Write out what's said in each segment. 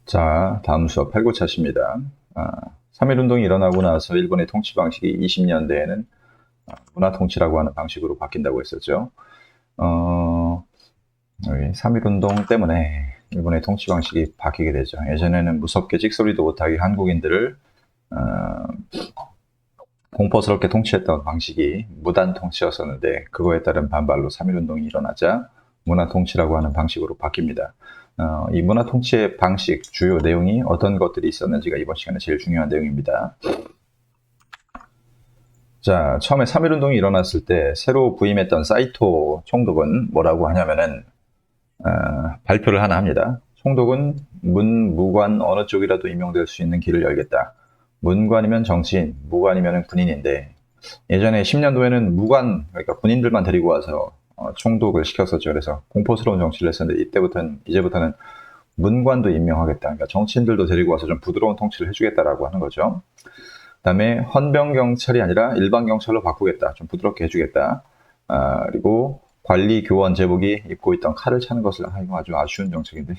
자, 다음 수업 8고차입니다. 3.1운동이 일어나고 나서 일본의 통치 방식이 20년대에는 문화 통치라고 하는 방식으로 바뀐다고 했었죠. 여기 3.1운동 때문에 일본의 통치 방식이 바뀌게 되죠. 예전에는 무섭게 찍소리도 못하게 한국인들을 공포스럽게 통치했던 방식이 무단 통치였었는데, 그거에 따른 반발로 3.1운동이 일어나자 문화 통치라고 하는 방식으로 바뀝니다. 이 문화 통치의 방식, 주요 내용이 어떤 것들이 있었는지가 이번 시간에 제일 중요한 내용입니다. 자, 처음에 3.1운동이 일어났을 때 새로 부임했던 사이토 총독은 뭐라고 하냐면은 발표를 하나 합니다. 총독은 문, 무관 어느 쪽이라도 임용될 수 있는 길을 열겠다. 문관이면 정치인, 무관이면 군인인데, 예전에 10년도에는 무관, 그러니까 군인들만 데리고 와서 총독을 시켰었죠. 그래서 공포스러운 정치를 했었는데, 이제부터는 문관도 임명하겠다. 그러니까 정치인들도 데리고 와서 좀 부드러운 통치를 해주겠다라고 하는 거죠. 그 다음에 헌병경찰이 아니라 일반경찰로 바꾸겠다. 좀 부드럽게 해주겠다. 그리고 관리 교원 제복이 입고 있던 칼을 차는 것을, 이거 아주 아쉬운 정책인데.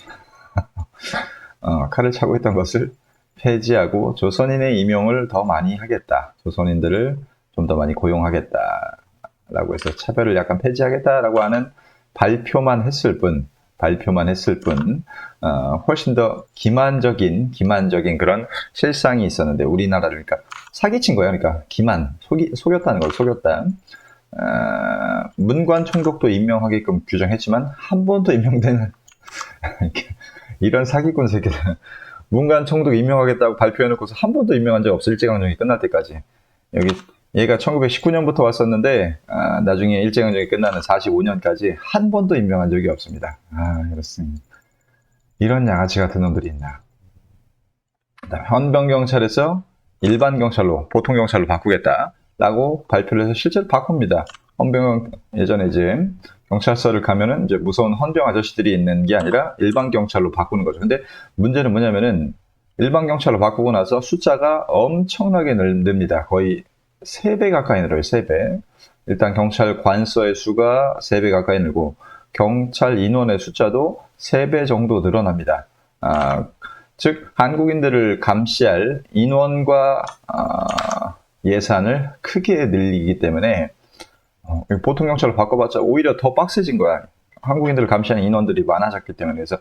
칼을 차고 있던 것을 폐지하고 조선인의 임용을 더 많이 하겠다. 조선인들을 좀 더 많이 고용하겠다. 라고 해서 차별을 약간 폐지하겠다라고 하는 발표만 했을 뿐, 훨씬 더 기만적인 그런 실상이 있었는데, 우리나라를, 그러니까 사기친 거예요. 그러니까 속였다는 걸, 속였다. 문관 총독도 임명하게끔 규정했지만, 한 번도 임명되는, 이런 사기꾼 새끼들. 문관 총독 임명하겠다고 발표해놓고서 한 번도 임명한 적 없어. 일제강점기 끝날 때까지. 얘가 1919년부터 왔었는데, 나중에 일제강점기 끝나는 45년까지 한 번도 임명한 적이 없습니다. 그렇습니다. 이런 양아치 같은 놈들이 있나. 그다음에 헌병경찰에서 일반경찰로, 보통경찰로 바꾸겠다라고 발표를 해서 실제로 바꿉니다. 예전에 이제 경찰서를 가면은 이제 무서운 헌병 아저씨들이 있는 게 아니라 일반 경찰로 바꾸는 거죠. 근데 문제는 뭐냐면은 일반 경찰로 바꾸고 나서 숫자가 엄청나게 늡니다. 거의 3배 가까이 늘어요. 3배. 일단 경찰 관서의 수가 3배 가까이 늘고, 경찰 인원의 숫자도 3배 정도 늘어납니다. 즉 한국인들을 감시할 인원과 예산을 크게 늘리기 때문에 보통 경찰로 바꿔봤자 오히려 더 빡세진 거야. 한국인들을 감시하는 인원들이 많아졌기 때문에. 그래서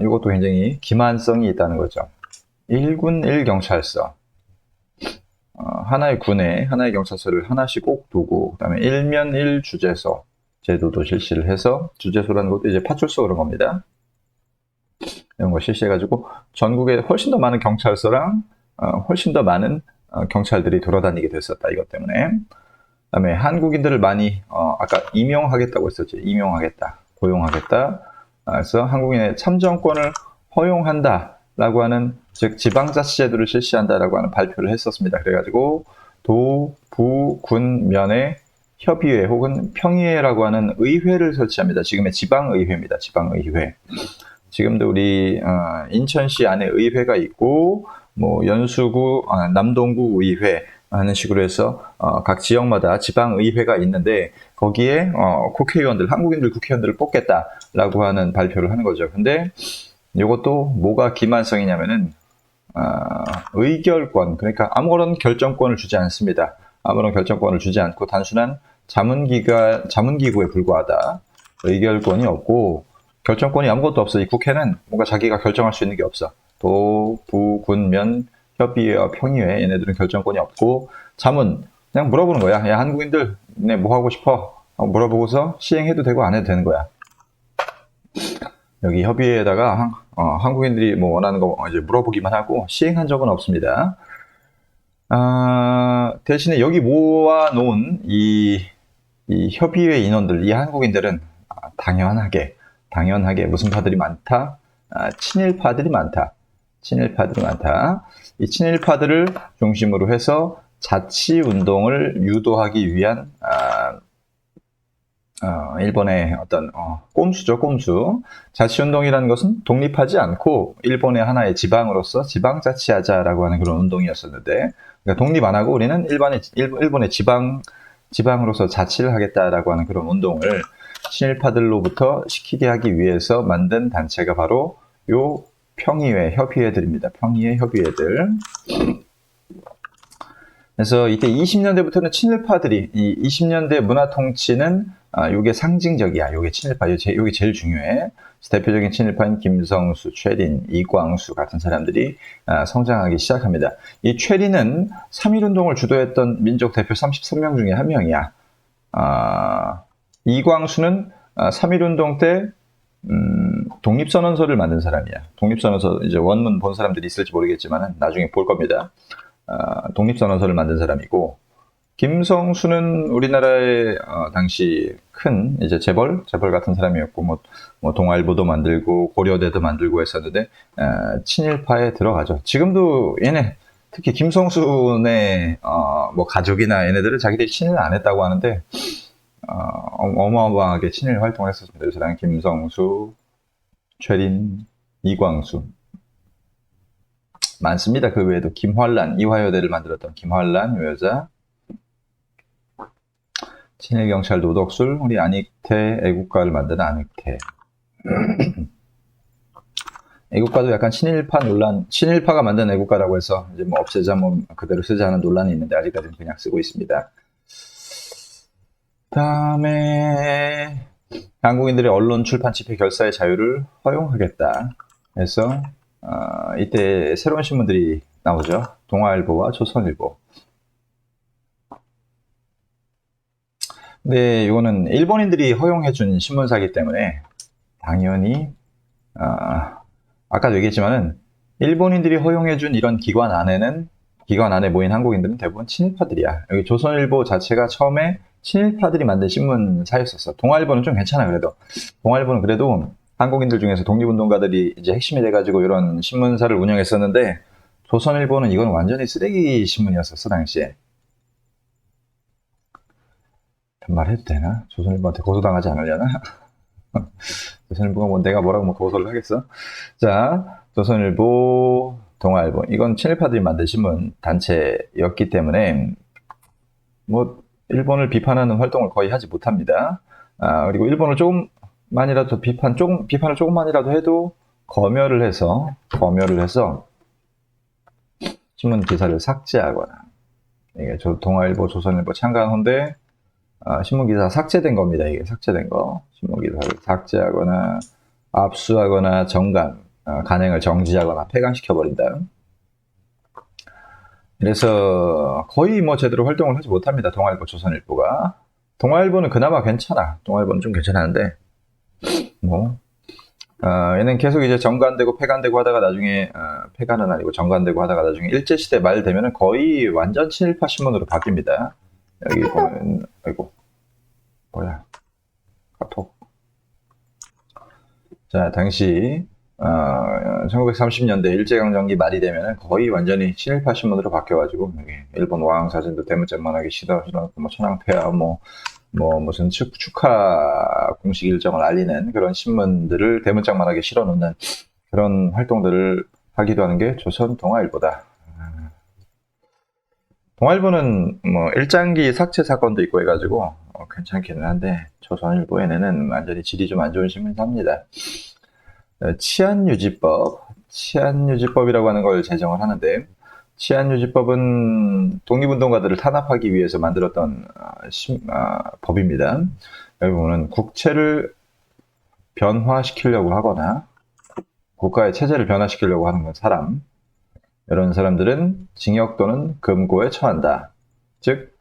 이것도 굉장히 기만성이 있다는 거죠. 1군 1경찰서, 하나의 군에 하나의 경찰서를 하나씩 꼭 두고, 그 다음에 1면 1주재소 제도도 실시를 해서, 주재소라는 것도 이제 파출소 그런 겁니다. 이런 거 실시해가지고 전국에 훨씬 더 많은 경찰서랑 훨씬 더 많은 경찰들이 돌아다니게 됐었다. 이것 때문에. 그다음에 한국인들을 많이 아까 임용하겠다고 했었지. 임용하겠다, 고용하겠다. 그래서 한국인의 참정권을 허용한다라고 하는, 즉 지방자치제도를 실시한다라고 하는 발표를 했었습니다. 그래가지고 도, 부, 군 면에 협의회 혹은 평의회라고 하는 의회를 설치합니다. 지금의 지방의회입니다. 지방의회. 지금도 우리 인천시 안에 의회가 있고, 뭐 연수구, 남동구 의회 하는 식으로 해서 각 지역마다 지방의회가 있는데, 거기에 국회의원들, 한국인들 국회의원들을 뽑겠다라고 하는 발표를 하는 거죠. 근데 이것도 뭐가 기만성이냐면은 의결권, 그러니까 아무런 결정권을 주지 않습니다. 아무런 결정권을 주지 않고 단순한 자문기구에 불과하다. 의결권이 없고 결정권이 아무것도 없어. 이 국회는 뭔가 자기가 결정할 수 있는 게 없어. 도, 부, 군, 면, 협의회와 평의회, 얘네들은 결정권이 없고, 자문, 그냥 물어보는 거야. 야, 한국인들, 네, 뭐 하고 싶어? 물어보고서 시행해도 되고 안 해도 되는 거야. 여기 협의회에다가 한국인들이 뭐 원하는 거 이제 물어보기만 하고 시행한 적은 없습니다. 대신에 여기 모아놓은 이 협의회 인원들, 이 한국인들은 당연하게 무슨 파들이 많다? 친일파들이 많다. 이 친일파들을 중심으로 해서 자치운동을 유도하기 위한 일본의 어떤 꼼수죠, 꼼수. 자치운동이라는 것은 독립하지 않고 일본의 하나의 지방으로서 지방자치하자라고 하는 그런 운동이었었는데, 그러니까 독립 안 하고 우리는 일본의 지방으로서 자치를 하겠다라고 하는 그런 운동을 친일파들로부터 시키게 하기 위해서 만든 단체가 바로 요 평의회, 협의회들입니다. 평의회, 협의회들. 그래서 이때 20년대부터는 친일파들이, 이 20년대 문화 통치는 요게 상징적이야. 요게 친일파, 요게 제일 중요해. 대표적인 친일파인 김성수, 최린, 이광수 같은 사람들이 성장하기 시작합니다. 이 최린은 3.1운동을 주도했던 민족 대표 33명 중에 한 명이야. 이광수는 3.1운동 때 독립선언서를 만든 사람이야. 독립선언서, 이제 원문 본 사람들이 있을지 모르겠지만 나중에 볼 겁니다. 독립선언서를 만든 사람이고, 김성수는 우리나라의 당시 큰 이제 재벌 같은 사람이었고, 뭐 동아일보도 만들고 고려대도 만들고 했었는데 친일파에 들어가죠. 지금도 얘네, 특히 김성수네 뭐 가족이나 얘네들은 자기들이 친일 안 했다고 하는데 어마어마하게 친일 활동을 했었습니다. 그 사람 김성수, 최린, 이광수 많습니다. 그 외에도 김환란, 이화여대를 만들었던 김환란 요 여자, 친일경찰 노덕술, 우리 안익태 애국가를 만드는 안익태. 애국가도 약간 친일파 논란, 친일파가 만든 애국가라고 해서 이제 뭐 없애자, 뭐 그대로 쓰자 하는 논란이 있는데 아직까지는 그냥 쓰고 있습니다. 다음에 한국인들의 언론, 출판, 집회, 결사의 자유를 허용하겠다 해서 이때 새로운 신문들이 나오죠. 동아일보와 조선일보. 근데 이거는 일본인들이 허용해준 신문사이기 때문에 당연히 아까도 얘기했지만은 일본인들이 허용해준 이런 기관 안에 모인 한국인들은 대부분 친일파들이야. 여기 조선일보 자체가 처음에 친일파들이 만든 신문사였었어. 동아일보는 좀 괜찮아. 그래도 동아일보는 그래도 한국인들 중에서 독립운동가들이 이제 핵심이 돼가지고 이런 신문사를 운영했었는데, 조선일보는 이건 완전히 쓰레기 신문이었었어 당시에. 말해도 되나? 조선일보한테 고소당하지 않으려나? 조선일보가 뭐 내가 뭐라고 뭐 고소를 하겠어? 자, 조선일보, 동아일보, 이건 친일파들이 만든 신문 단체였기 때문에 뭐 일본을 비판하는 활동을 거의 하지 못합니다. 그리고 일본을 조금만이라도 비판을 조금만이라도 해도 검열을 해서 신문 기사를 삭제하거나, 이게 동아일보, 조선일보 참가하는데 신문 기사 삭제된 겁니다. 이게 삭제된 거. 신문 기사를 삭제하거나 압수하거나 간행을 정지하거나 폐간시켜버린다. 그래서 거의 뭐 제대로 활동을 하지 못합니다. 동아일보, 조선일보가. 동아일보는 그나마 괜찮아. 동아일보는 좀 괜찮았는데, 얘는 계속 이제 정간되고 폐간되고 하다가 나중에, 폐간은 아니고 정간되고 하다가 나중에 일제시대 말 되면은 거의 완전 친일파 신문으로 바뀝니다. 여기 보면, 아이고, 뭐야, 카톡. 자, 당시, 1930년대 일제강점기 말이 되면은 거의 완전히 친일파 신문으로 바뀌어가지고, 여기 일본 왕 사진도 대문짝만하게 실어놓고, 뭐, 천황폐하, 무슨 축하 공식 일정을 알리는 그런 신문들을 대문짝만하게 실어놓는 그런 활동들을 하기도 하는 게 조선 동아일보다. 동아일보는 뭐 일장기 삭제 사건도 있고 해가지고 괜찮기는 한데, 조선일보 얘네는 완전히 질이 좀 안 좋은 신문사입니다. 치안유지법이라고 하는 걸 제정을 하는데, 치안유지법은 독립운동가들을 탄압하기 위해서 만들었던 법입니다. 여기 보면 국채를 변화시키려고 하거나 국가의 체제를 변화시키려고 하는 사람, 이런 사람들은 징역 또는 금고에 처한다. 즉,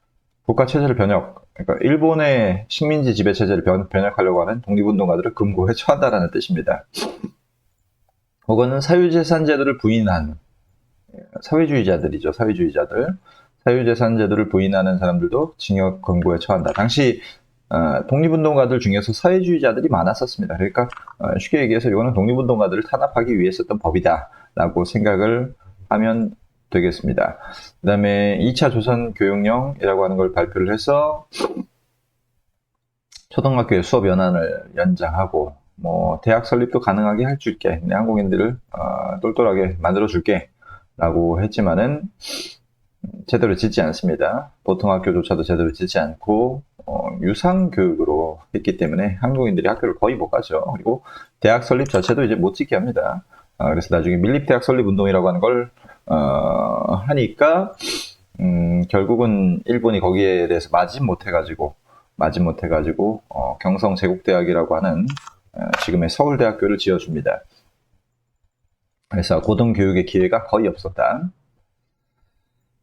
국가 체제를 그러니까 일본의 식민지 지배 체제를 변혁하려고 하는 독립운동가들을 금고에 처한다라는 뜻입니다. 혹은 사유재산 제도를 부인한 사회주의자들이죠. 사유재산 제도를 부인하는 사람들도 징역, 금고에 처한다. 당시 독립운동가들 중에서 사회주의자들이 많았었습니다. 그러니까 쉽게 얘기해서 이거는 독립운동가들을 탄압하기 위해 썼던 법이다라고 생각을 하면 되겠습니다. 그 다음에 2차 조선교육령이라고 하는 걸 발표를 해서 초등학교의 수업 연한을 연장하고, 뭐 대학 설립도 가능하게 해줄게, 내 한국인들을 똘똘하게 만들어줄게 라고 했지만은 제대로 짓지 않습니다. 보통학교조차도 제대로 짓지 않고 유상교육으로 했기 때문에 한국인들이 학교를 거의 못 가죠. 그리고 대학 설립 자체도 이제 못 짓게 합니다. 그래서 나중에 밀립대학 설립운동이라고 하는 걸 하니까 결국은 일본이 거기에 대해서 마진 못해가지고 경성제국대학이라고 하는 지금의 서울대학교를 지어줍니다. 그래서 고등교육의 기회가 거의 없었다.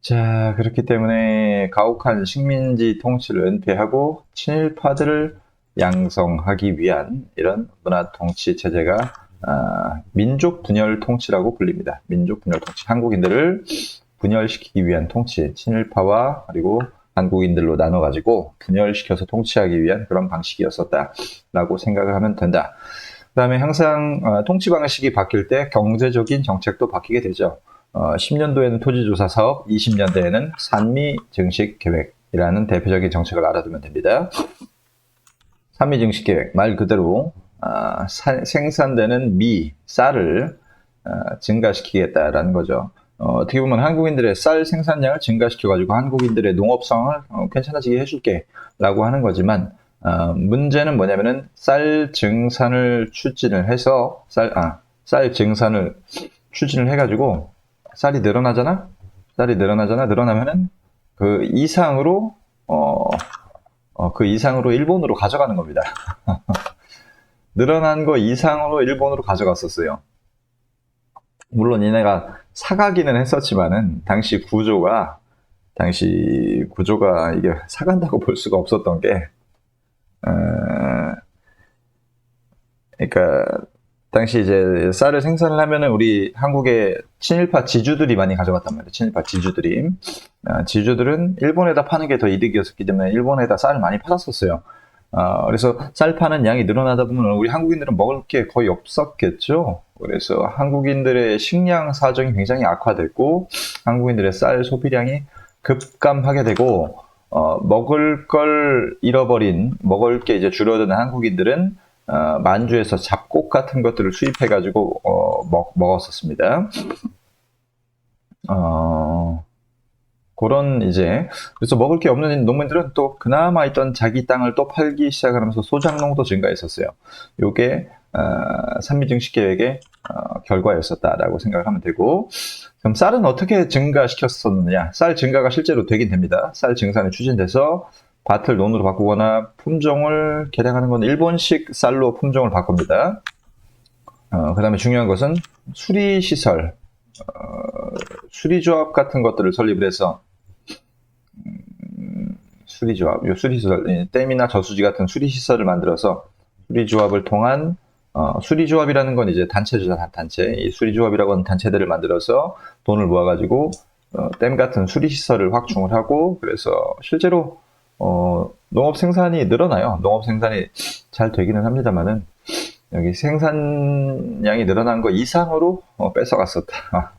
자, 그렇기 때문에 가혹한 식민지 통치를 은폐하고 친일파들을 양성하기 위한 이런 문화 통치 체제가 민족 분열 통치라고 불립니다. 민족 분열 통치. 한국인들을 분열시키기 위한 통치. 친일파와 그리고 한국인들로 나눠가지고 분열시켜서 통치하기 위한 그런 방식이었었다라고 생각을 하면 된다. 그 다음에 항상 통치 방식이 바뀔 때 경제적인 정책도 바뀌게 되죠. 10년도에는 토지조사 사업, 20년대에는 산미 증식 계획이라는 대표적인 정책을 알아두면 됩니다. 산미 증식 계획, 말 그대로 생산되는 쌀을 증가시키겠다라는 거죠. 어떻게 보면 한국인들의 쌀 생산량을 증가시켜가지고 한국인들의 농업상을 괜찮아지게 해줄게 라고 하는 거지만 문제는 뭐냐면은 쌀 증산을 추진을 해서 쌀 증산을 추진을 해가지고 쌀이 늘어나잖아? 늘어나면은 그 이상으로 일본으로 가져가는 겁니다. 늘어난 거 이상으로 일본으로 가져갔었어요. 물론 얘네가 사가기는 했었지만은 당시 구조가 이게 사간다고 볼 수가 없었던 게 그러니까 당시 이제 쌀을 생산을 하면은 우리 한국의 친일파 지주들이 많이 가져갔단 말이에요. 친일파 지주들이. 지주들은 일본에다 파는 게 더 이득이었기 때문에 일본에다 쌀을 많이 팔았었어요. 그래서 쌀 파는 양이 늘어나다 보면 우리 한국인들은 먹을 게 거의 없었겠죠. 그래서 한국인들의 식량 사정이 굉장히 악화됐고 한국인들의 쌀 소비량이 급감하게 되고 먹을 게 이제 줄어드는 한국인들은 만주에서 잡곡 같은 것들을 수입해가지고 먹었었습니다. 그래서 먹을 게 없는 농민들은 또 그나마 있던 자기 땅을 또 팔기 시작하면서 소작농도 증가했었어요. 요게 산미증식 계획의 결과였었다라고 생각을 하면 되고, 그럼 쌀은 어떻게 증가시켰었느냐? 쌀 증가가 실제로 되긴 됩니다. 쌀 증산이 추진돼서 밭을 논으로 바꾸거나 품종을 개량하는 건 일본식 쌀로 품종을 바꿉니다. 그 다음에 중요한 것은 수리시설, 수리조합 같은 것들을 설립을 해서 수리시설, 댐이나 저수지 같은 수리시설을 만들어서 수리조합을 통한 수리조합이라는 건 이제 단체죠, 단체. 이 수리조합이라고 하는 단체들을 만들어서 돈을 모아가지고 댐 같은 수리시설을 확충을 하고 그래서 실제로 농업 생산이 늘어나요. 농업 생산이 잘 되기는 합니다만은 여기 생산량이 늘어난 거 이상으로 뺏어갔었다.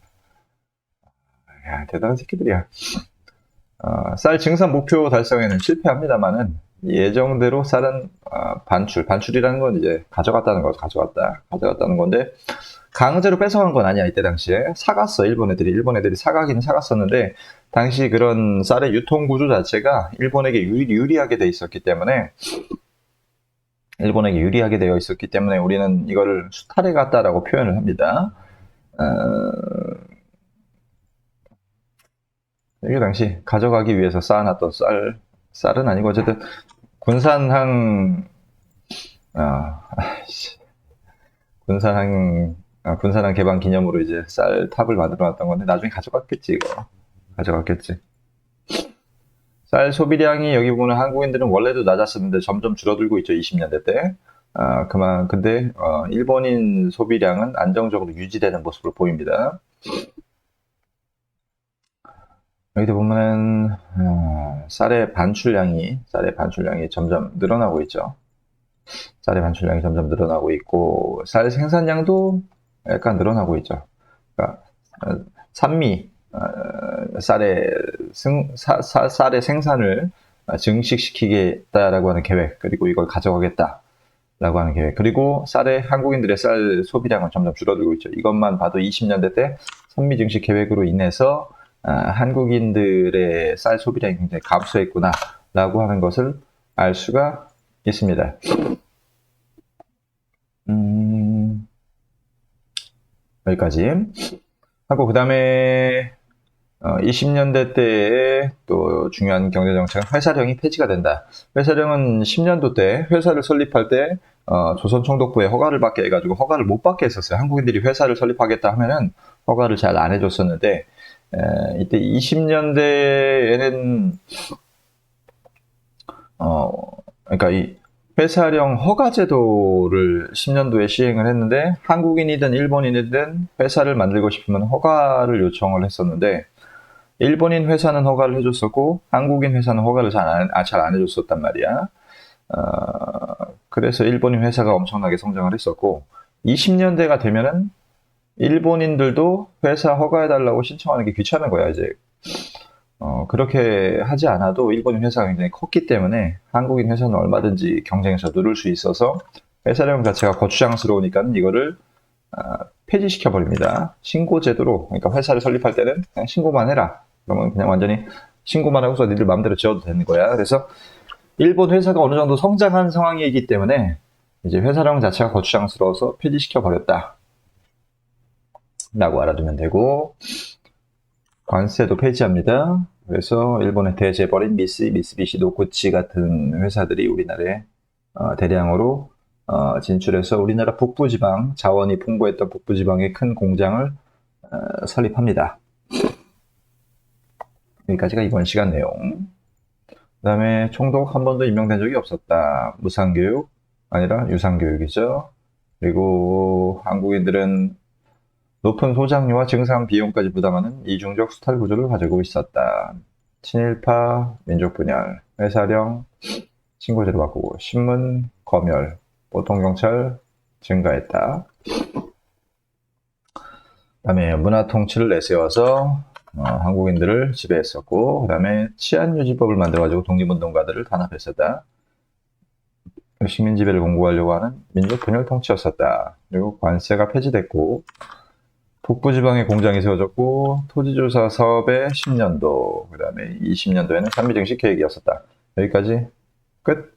야, 대단한 새끼들이야. 쌀 증산 목표 달성에는 실패합니다만은 예정대로 쌀은 반출이라는 건 이제 가져갔다는 건데 강제로 뺏어간 건 아니야. 이때 당시에 사갔어. 일본 애들이 사가기는 사갔었는데 당시 그런 쌀의 유통 구조 자체가 일본에게 유리하게 돼 있었기 때문에 우리는 이거를 수탈해 갔다라고 표현을 합니다. 이게 당시 가져가기 위해서 쌓아놨던 쌀은 아니고 어쨌든 군산항 개방 기념으로 이제 쌀 탑을 만들어놨던 건데 나중에 가져갔겠지. 쌀 소비량이 여기 보면 한국인들은 원래도 낮았었는데 점점 줄어들고 있죠. 20년대 때. 근데 일본인 소비량은 안정적으로 유지되는 모습을 보입니다. 여기도 보면은 쌀의 반출량이 점점 늘어나고 있죠. 쌀 생산량도 약간 늘어나고 있죠. 그러니까 산미 쌀의 생산을 증식시키겠다라고 하는 계획, 그리고 이걸 가져가겠다라고 하는 계획, 그리고 한국인들의 쌀 소비량은 점점 줄어들고 있죠. 이것만 봐도 20년대 때 산미 증식 계획으로 인해서 한국인들의 쌀 소비량이 굉장히 감소했구나라고 하는 것을 알 수가 있습니다. 여기까지 하고, 그 다음에 20년대 때에 또 중요한 경제정책은 회사령이 폐지가 된다. 회사령은 10년도 때 회사를 설립할 때 조선총독부에 허가를 받게 해가지고 허가를 못 받게 했었어요. 한국인들이 회사를 설립하겠다 하면은 허가를 잘 안 해줬었는데, 이때 20년대에는 그러니까 이 회사령 허가 제도를 10년도에 시행을 했는데, 한국인이든 일본인이든 회사를 만들고 싶으면 허가를 요청을 했었는데, 일본인 회사는 허가를 해줬었고 한국인 회사는 허가를 잘 안 해줬었단 말이야. 그래서 일본인 회사가 엄청나게 성장을 했었고, 20년대가 되면은 일본인들도 회사 허가해달라고 신청하는 게 귀찮은 거야, 이제. 그렇게 하지 않아도 일본인 회사가 굉장히 컸기 때문에 한국인 회사는 얼마든지 경쟁에서 누를 수 있어서 회사령 자체가 거추장스러우니까 이거를 폐지시켜 버립니다. 신고 제도로. 그러니까 회사를 설립할 때는 그냥 신고만 해라. 그러면 그냥 완전히 신고만 하고서 니들 마음대로 지어도 되는 거야. 그래서 일본 회사가 어느 정도 성장한 상황이기 때문에 이제 회사령 자체가 거추장스러워서 폐지시켜 버렸다 라고 알아두면 되고, 관세도 폐지합니다. 그래서 일본의 대재벌인 미쓰비시 노코치 같은 회사들이 우리나라에 대량으로 진출해서 우리나라 북부지방, 자원이 풍부했던 북부지방에 큰 공장을 설립합니다. 여기까지가 이번 시간 내용. 그 다음에 총독 한 번도 임명된 적이 없었다. 무상교육, 아니라 유상교육이죠. 그리고 한국인들은 높은 소장료와 증상 비용까지 부담하는 이중적 수탈 구조를 가지고 있었다. 친일파, 민족분열, 회사령, 신고제도 바꾸고, 신문, 검열, 보통경찰 증가했다. 그 다음에 문화 통치를 내세워서 한국인들을 지배했었고, 그 다음에 치안유지법을 만들어가지고 독립운동가들을 단합했었다. 식민지배를 공고하려고 하는 민족분열 통치였었다. 그리고 관세가 폐지됐고, 북부지방에 공장이 세워졌고, 토지조사 사업의 10년도, 그 다음에 20년도에는 산미증식 계획이었었다. 여기까지 끝.